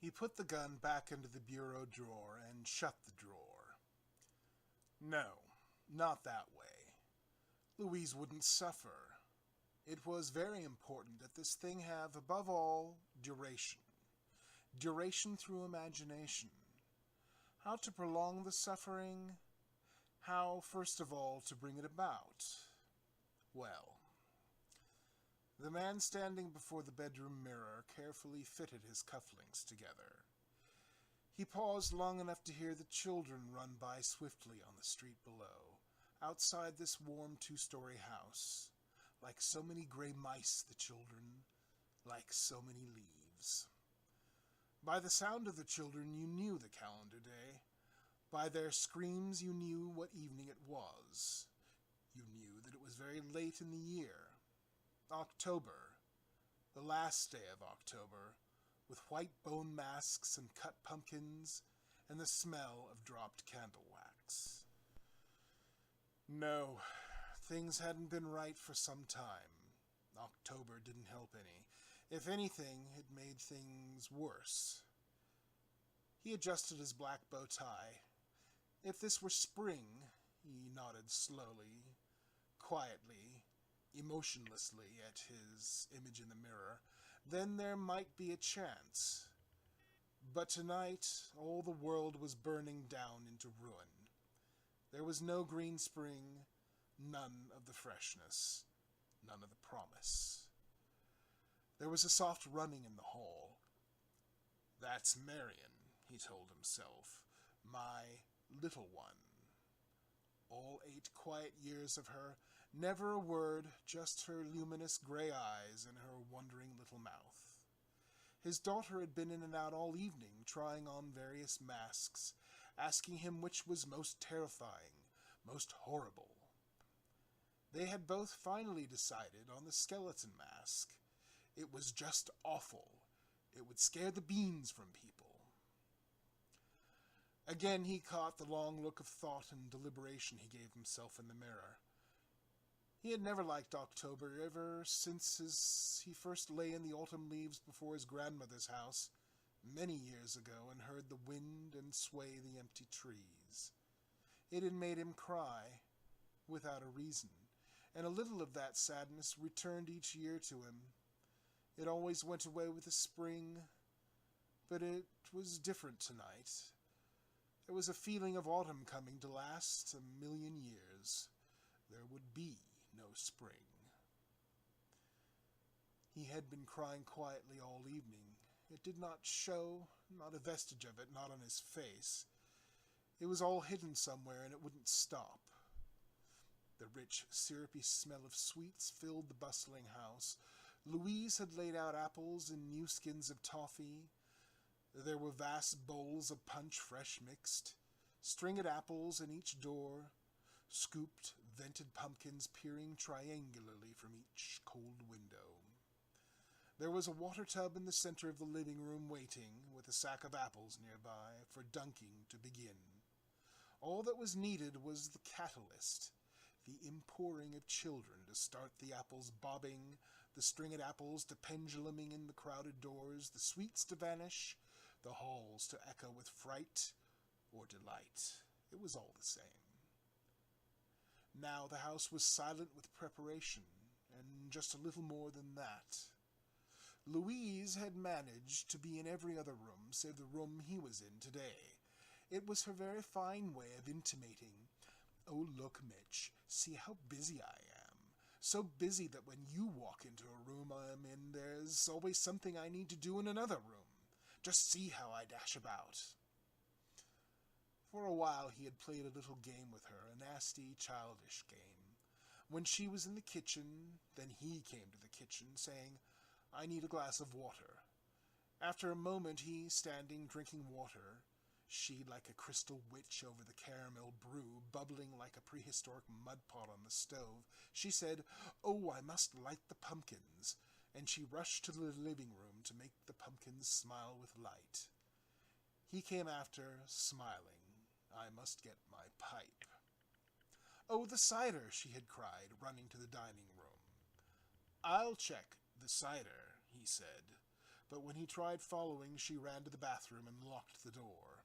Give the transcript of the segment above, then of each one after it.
He put the gun back into the bureau drawer and shut the drawer. No, not that way. Louise wouldn't suffer. It was very important that this thing have, above all, duration. Duration through imagination. How to prolong the suffering? How, first of all, to bring it about? Well, the man standing before the bedroom mirror carefully fitted his cufflinks together. He paused long enough to hear the children run by swiftly on the street below, outside this warm two-story house. Like so many gray mice, the children, like so many leaves. By the sound of the children you knew the calendar day. By their screams you knew what evening it was. You knew that it was very late in the year. October, the last day of October, with white bone masks and cut pumpkins, and the smell of dropped candle wax. No, things hadn't been right for some time. October didn't help any. If anything, it made things worse. He adjusted his black bow tie. If this were spring, he nodded slowly, quietly, emotionlessly at his image in the mirror, then there might be a chance. But tonight, all the world was burning down into ruin. There was no green spring, none of the freshness, none of the promise. There was a soft running in the hall. That's Marion, he told himself, my little one. All 8 quiet years of her, never a word, just her luminous gray eyes and her wondering little mouth. His daughter had been in and out all evening, trying on various masks, asking him which was most terrifying, most horrible. They had both finally decided on the skeleton mask. It was just awful. It would scare the beans from people. Again he caught the long look of thought and deliberation he gave himself in the mirror. He had never liked October, ever since he first lay in the autumn leaves before his grandmother's house, many years ago, and heard the wind and sway the empty trees. It had made him cry, without a reason, and a little of that sadness returned each year to him. It always went away with the spring, but it was different tonight. There was a feeling of autumn coming to last 1,000,000 years. There would be no spring. He had been crying quietly all evening. It did not show, not a vestige of it, not on his face. It was all hidden somewhere, and it wouldn't stop. The rich, syrupy smell of sweets filled the bustling house. Louise had laid out apples and new skins of toffee. There were vast bowls of punch fresh mixed, stringed apples in each door, scooped, vented pumpkins peering triangularly from each cold window. There was a water tub in the center of the living room waiting, with a sack of apples nearby, for dunking to begin. All that was needed was the catalyst, the impouring of children to start the apples bobbing, the stringed apples to penduluming in the crowded doors, the sweets to vanish, the halls to echo with fright or delight. It was all the same. Now the house was silent with preparation, and just a little more than that. Louise had managed to be in every other room save the room he was in today. It was her very fine way of intimating, "Oh, look, Mitch, see how busy I am. So busy that when you walk into a room I'm in, there's always something I need to do in another room. Just see how I dash about." For a while he had played a little game with her, a nasty, childish game. When she was in the kitchen, then he came to the kitchen, saying, "I need a glass of water." After a moment he, standing, drinking water, she like a crystal witch over the caramel brew, bubbling like a prehistoric mud pot on the stove, she said, "Oh, I must light the pumpkins," and she rushed to the living room to make the pumpkins smile with light. He came after, smiling. "I must get my pipe." "Oh, the cider!" she had cried, running to the dining room. "I'll check the cider," he said, but when he tried following, she ran to the bathroom and locked the door.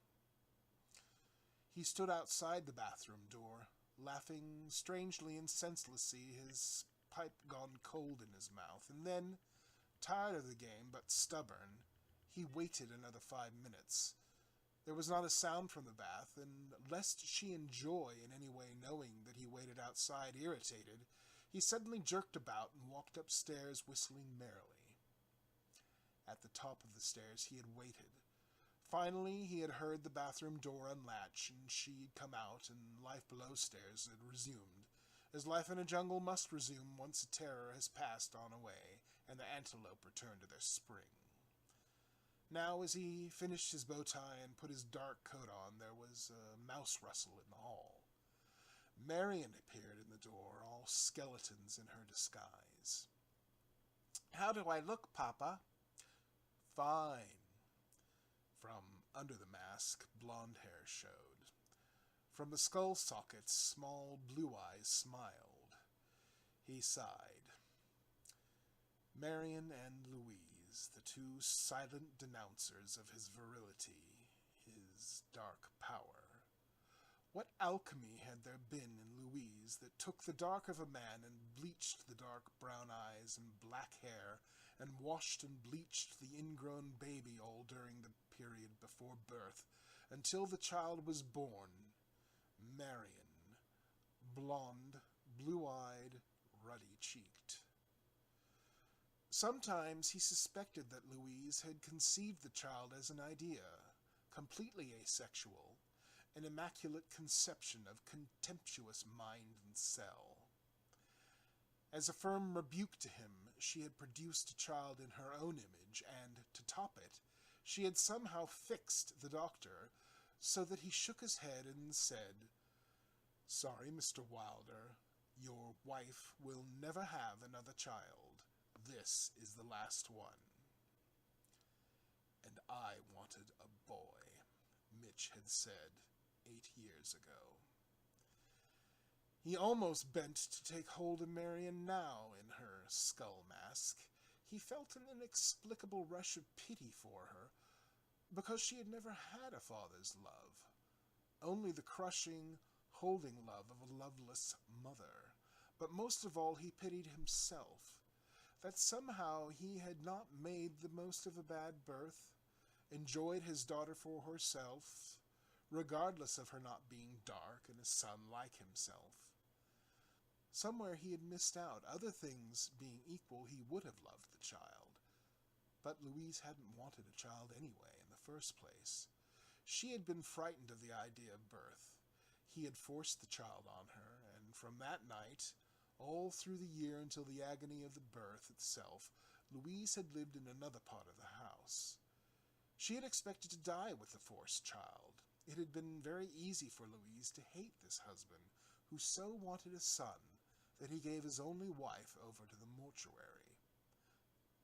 He stood outside the bathroom door, laughing strangely and senselessly, his pipe gone cold in his mouth, and then, tired of the game but stubborn, he waited another 5 minutes. There was not a sound from the bath, and lest she enjoy in any way knowing that he waited outside irritated, he suddenly jerked about and walked upstairs whistling merrily. At the top of the stairs he had waited. Finally he had heard the bathroom door unlatch, and she had come out, and life below stairs had resumed, as life in a jungle must resume once a terror has passed on away, and the antelope returned to their spring. Now, as he finished his bow tie and put his dark coat on, there was a mouse rustle in the hall. Marian appeared in the door, all skeletons in her disguise. "How do I look, Papa?" "Fine." From under the mask, blonde hair showed. From the skull sockets, small blue eyes smiled. He sighed. Marian and Louise, the two silent denouncers of his virility, his dark power. What alchemy had there been in Louise that took the dark of a man and bleached the dark brown eyes and black hair, and washed and bleached the ingrown baby all during the period before birth, until the child was born? Marian, blonde, blue-eyed, ruddy-cheeked. Sometimes he suspected that Louise had conceived the child as an idea, completely asexual, an immaculate conception of contemptuous mind and cell. As a firm rebuke to him, she had produced a child in her own image, and, to top it, she had somehow fixed the doctor, so that he shook his head and said, "Sorry, Mr. Wilder, your wife will never have another child. This is the last one." "And I wanted a boy," Mitch had said 8 years ago. He almost bent to take hold of Marian now in her skull mask. He felt an inexplicable rush of pity for her, because she had never had a father's love, only the crushing, holding love of a loveless mother. But most of all he pitied himself, that somehow he had not made the most of a bad birth, enjoyed his daughter for herself, regardless of her not being dark and a son like himself. Somewhere he had missed out. Other things being equal, he would have loved the child. But Louise hadn't wanted a child anyway in the first place. She had been frightened of the idea of birth. He had forced the child on her, and from that night, all through the year until the agony of the birth itself, Louise had lived in another part of the house. She had expected to die with the forced child. It had been very easy for Louise to hate this husband, who so wanted a son that he gave his only wife over to the mortuary.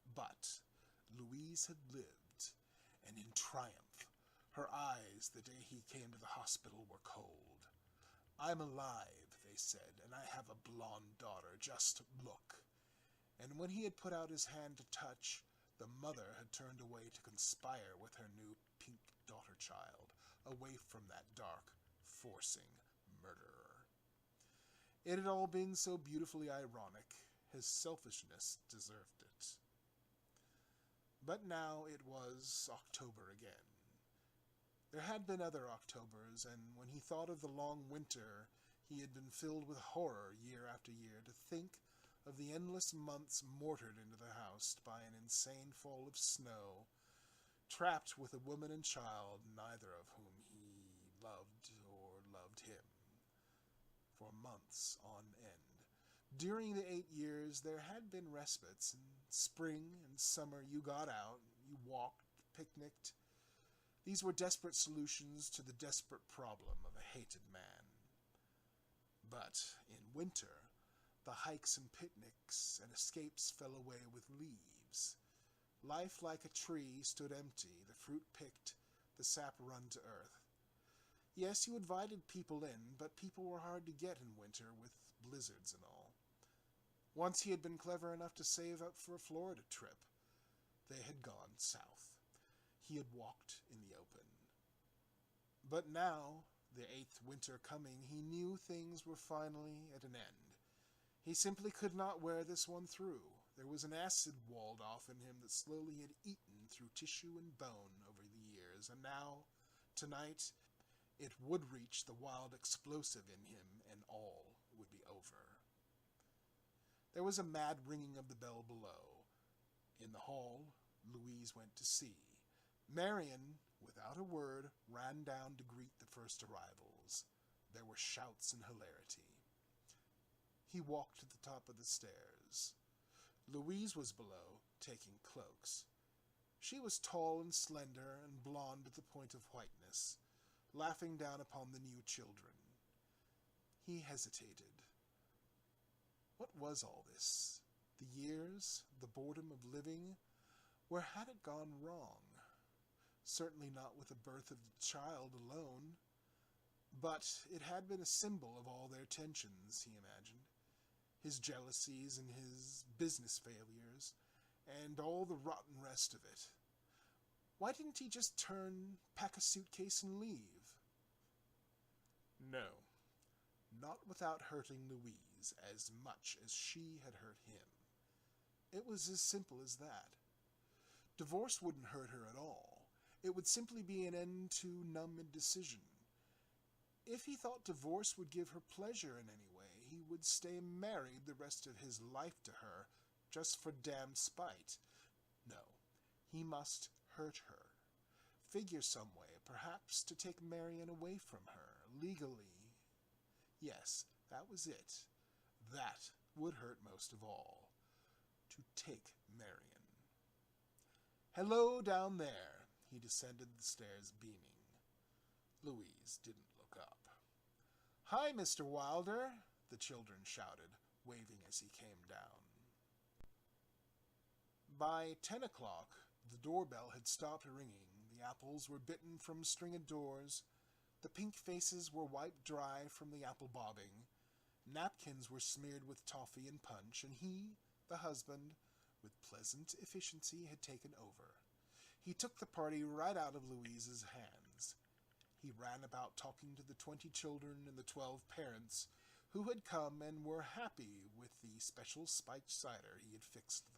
But Louise had lived, and in triumph. Her eyes, the day he came to the hospital, were cold. "I'm alive," they said, "and I have a blonde daughter. Just look." And when he had put out his hand to touch, the mother had turned away to conspire with her new pink daughter-child, away from that dark, forcing murderer. It had all been so beautifully ironic. His selfishness deserved it. But now it was October again. There had been other Octobers, and when he thought of the long winter, he had been filled with horror year after year to think of the endless months mortared into the house by an insane fall of snow, trapped with a woman and child, neither of whom he loved or loved him, for months on end. During the 8 years there had been respites. In spring and summer you got out, you walked, picnicked. These were desperate solutions to the desperate problem of a hated man. But in winter, the hikes and picnics and escapes fell away with leaves. Life, like a tree, stood empty, the fruit picked, the sap run to earth. Yes, you invited people in, but people were hard to get in winter, with blizzards and all. Once he had been clever enough to save up for a Florida trip. They had gone south. He had walked in the open. But now, the 8th winter coming, he knew things were finally at an end. He simply could not wear this one through. There was an acid walled off in him that slowly had eaten through tissue and bone over the years, and now, tonight, it would reach the wild explosive in him, and all would be over. There was a mad ringing of the bell below. In the hall, Louise went to see. Marian, without a word, ran down to greet the first arrivals. There were shouts and hilarity. He walked to the top of the stairs. Louise was below, taking cloaks. She was tall and slender and blonde at the point of whiteness, laughing down upon the new children. He hesitated. What was all this? The years, the boredom of living? Where had it gone wrong? Certainly not with the birth of the child alone. But it had been a symbol of all their tensions, he imagined. His jealousies and his business failures, and all the rotten rest of it. Why didn't he just pack a suitcase and leave? No, not without hurting Louise as much as she had hurt him. It was as simple as that. Divorce wouldn't hurt her at all. It would simply be an end to numb indecision. If he thought divorce would give her pleasure in any way, he would stay married the rest of his life to her, just for damn spite. No, he must hurt her. Figure some way, perhaps to take Marian away from her, legally. Yes, that was it. That would hurt most of all. To take Marian. Hello down there. He descended the stairs beaming. Louise didn't look up. Hi, Mr. Wilder, the children shouted, waving as he came down. By 10 o'clock, the doorbell had stopped ringing. The apples were bitten from stringed doors. The pink faces were wiped dry from the apple bobbing. Napkins were smeared with toffee and punch, and he, the husband, with pleasant efficiency, had taken over. He took the party right out of Louise's hands. He ran about talking to the 20 children and the 12 parents who had come and were happy with the special spiked cider he had fixed them.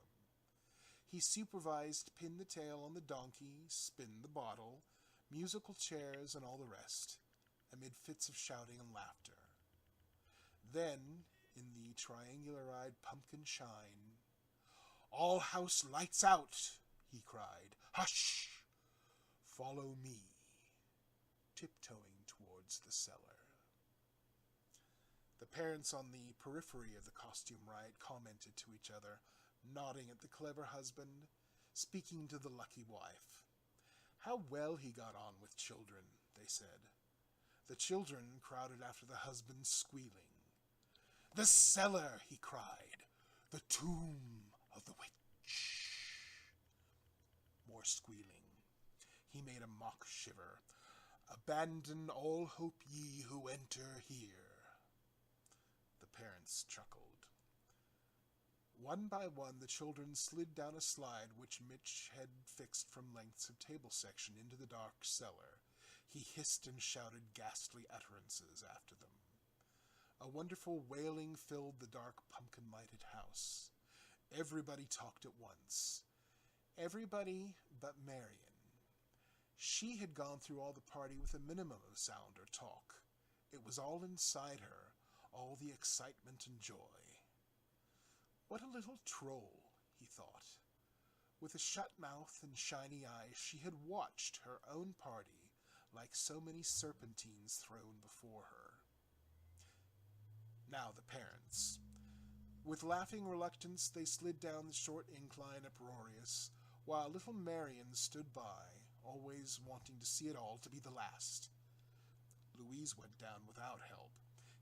He supervised pin the tail on the donkey, spin the bottle, musical chairs, and all the rest, amid fits of shouting and laughter. Then, in the triangular-eyed pumpkin shine, "All house lights out!" he cried. "Hush! Follow me," tiptoeing towards the cellar. The parents on the periphery of the costume riot commented to each other, nodding at the clever husband, speaking to the lucky wife. How well he got on with children, they said. The children crowded after the husband, squealing. "The cellar," he cried. "The tomb of the witch." More squealing. He made a mock shiver. "Abandon all hope ye who enter here." The parents chuckled. One by one, the children slid down a slide which Mitch had fixed from lengths of table section into the dark cellar. He hissed and shouted ghastly utterances after them. A wonderful wailing filled the dark pumpkin-lighted house. Everybody talked at once. Everybody but Marian. She had gone through all the party with a minimum of sound or talk. It was all inside her, all the excitement and joy. What a little troll, he thought. With a shut mouth and shiny eyes, she had watched her own party like so many serpentines thrown before her. Now the parents. With laughing reluctance, they slid down the short incline uproarious, while little Marian stood by, always wanting to see it all to be the last. Louise went down without help.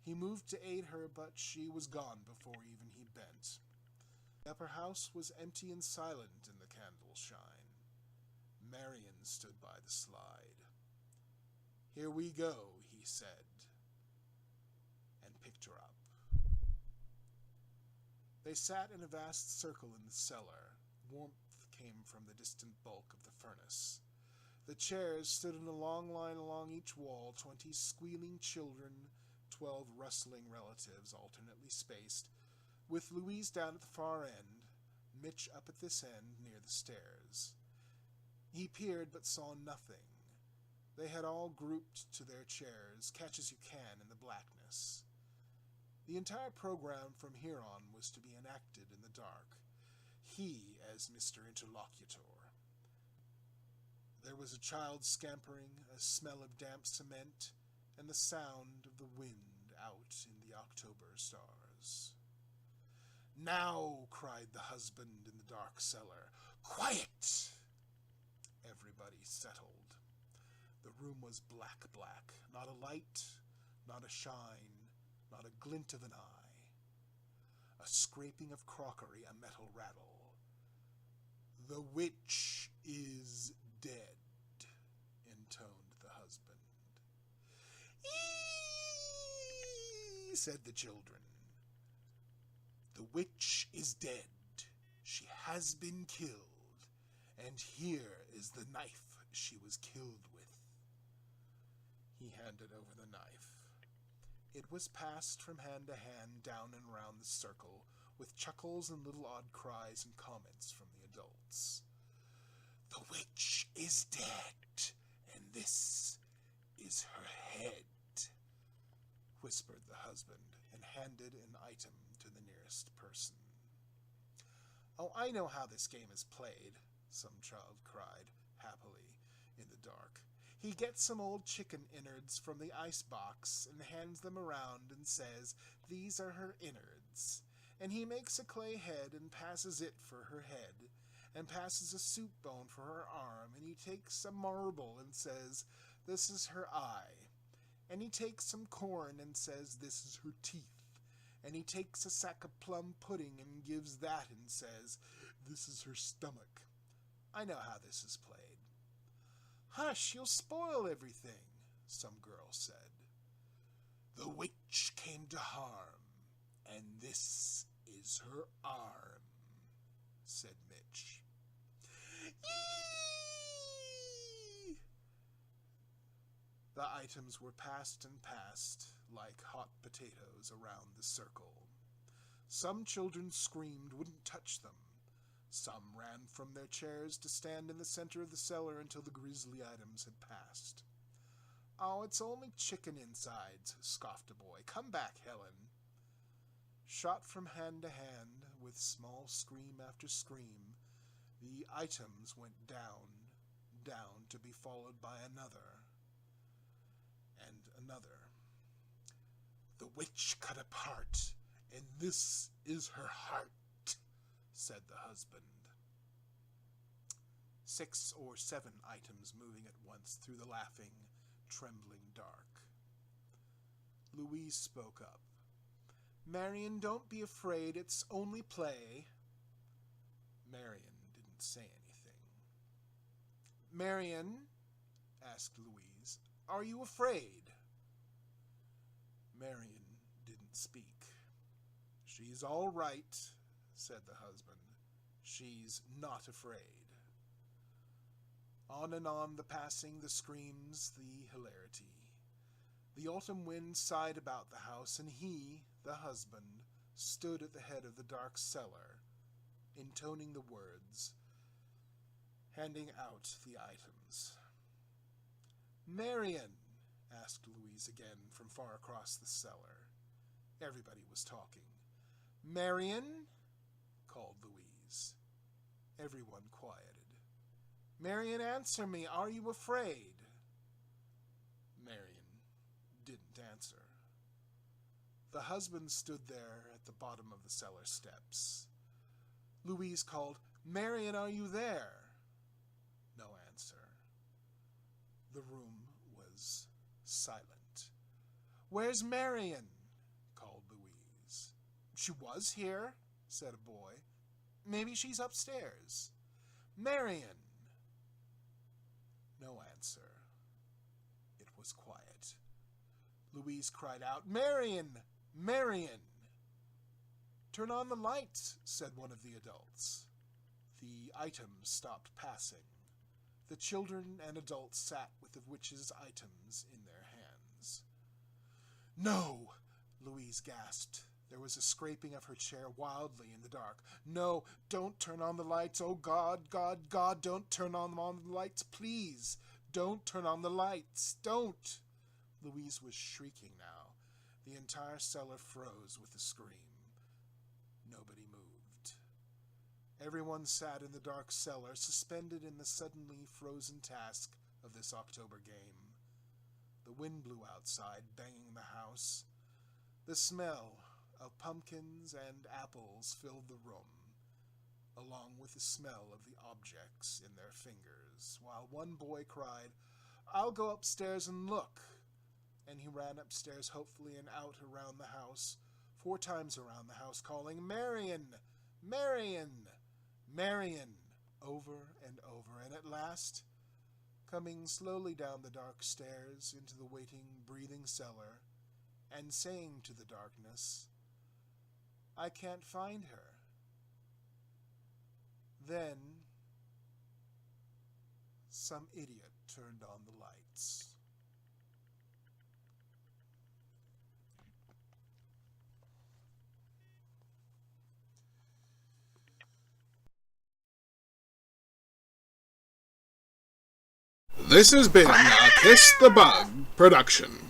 He moved to aid her, but she was gone before even he bent. The upper house was empty and silent in the candle shine. Marian stood by the slide. "Here we go," he said, and picked her up. They sat in a vast circle in the cellar. Warmth came from the distant bulk of the furnace. The chairs stood in a long line along each wall, 20 squealing children, 12 rustling relatives, alternately spaced, with Louise down at the far end, Mitch up at this end near the stairs. He peered but saw nothing. They had all grouped to their chairs, catch as you can in the blackness. The entire program from here on was to be enacted in the dark, he as Mr. Interlocutor. There was a child scampering, a smell of damp cement, and the sound of the wind out in the October stars. "Now," cried the husband in the dark cellar, "quiet!" Everybody settled. The room was black, not a light, not a shine, not a glint of an eye. A scraping of crockery, a metal rattle. "The witch is dead," intoned the husband. "Eee!" said the children. "The witch is dead. She has been killed, and here is the knife she was killed with." He handed over the knife. It was passed from hand to hand down and round the circle, with chuckles and little odd cries and comments from the adults. "The witch is dead, and this is her head," whispered the husband, and handed an item to the nearest person. "Oh, I know how this game is played," some child cried, happily, in the dark. "He gets some old chicken innards from the ice box and hands them around and says, 'These are her innards.' And he makes a clay head and passes it for her head, and passes a soup bone for her arm, and he takes a marble and says, 'This is her eye.' And he takes some corn and says, 'This is her teeth.' And he takes a sack of plum pudding and gives that and says, 'This is her stomach.' I know how this is played." "Hush, you'll spoil everything," some girl said. "The witch came to harm, and this is her arm," said Mitch. Eee! The items were passed and passed like hot potatoes around the circle. Some children screamed, wouldn't touch them. Some ran from their chairs to stand in the center of the cellar until the grisly items had passed. "Oh, it's only chicken insides," scoffed a boy. "Come back, Helen." Shot from hand to hand, with small scream after scream, the items went down, down, to be followed by another, and another. "The witch cut apart, and this is her heart," said the husband. 6 or 7 items moving at once through the laughing, trembling dark. Louise spoke up. "Marion, don't be afraid. It's only play." Marion didn't say anything. "Marion," asked Louise, "are you afraid?" Marion didn't speak. "She's all right," said the husband. "She's not afraid." On and on, the passing, the screams, the hilarity. The autumn wind sighed about the house, and he, the husband, stood at the head of the dark cellar, intoning the words, handing out the items. "Marion," asked Louise again from far across the cellar. Everybody was talking. "Marion," called Louise. Everyone quieted. "Marion, answer me. Are you afraid?" Marion didn't answer. The husband stood there at the bottom of the cellar steps. Louise called, "Marion, are you there?" No answer. The room was silent. "Where's Marion?" called Louise. "She was here," said a boy. "Maybe she's upstairs." "Marion!" No answer. It was quiet. Louise cried out, "Marion! Marion!" "Turn on the lights," said one of the adults. The items stopped passing. The children and adults sat with the witch's items in their hands. "No!" Louise gasped. There was a scraping of her chair wildly in the dark. "No, don't turn on the lights. Oh, God, God, God, don't turn on the lights, please. Don't turn on the lights. Don't!" Louise was shrieking now. The entire cellar froze with a scream. Nobody moved. Everyone sat in the dark cellar, suspended in the suddenly frozen task of this October game. The wind blew outside, banging the house. The smell of pumpkins and apples filled the room, along with the smell of the objects in their fingers, while one boy cried, "I'll go upstairs and look." And he ran upstairs hopefully and out around the house, 4 times around the house, calling, "Marion! Marion! Marion!" over and over, and at last, coming slowly down the dark stairs into the waiting, breathing cellar, and saying to the darkness, "I can't find her." Then some idiot turned on the lights. This has been a Kiss the Bug production.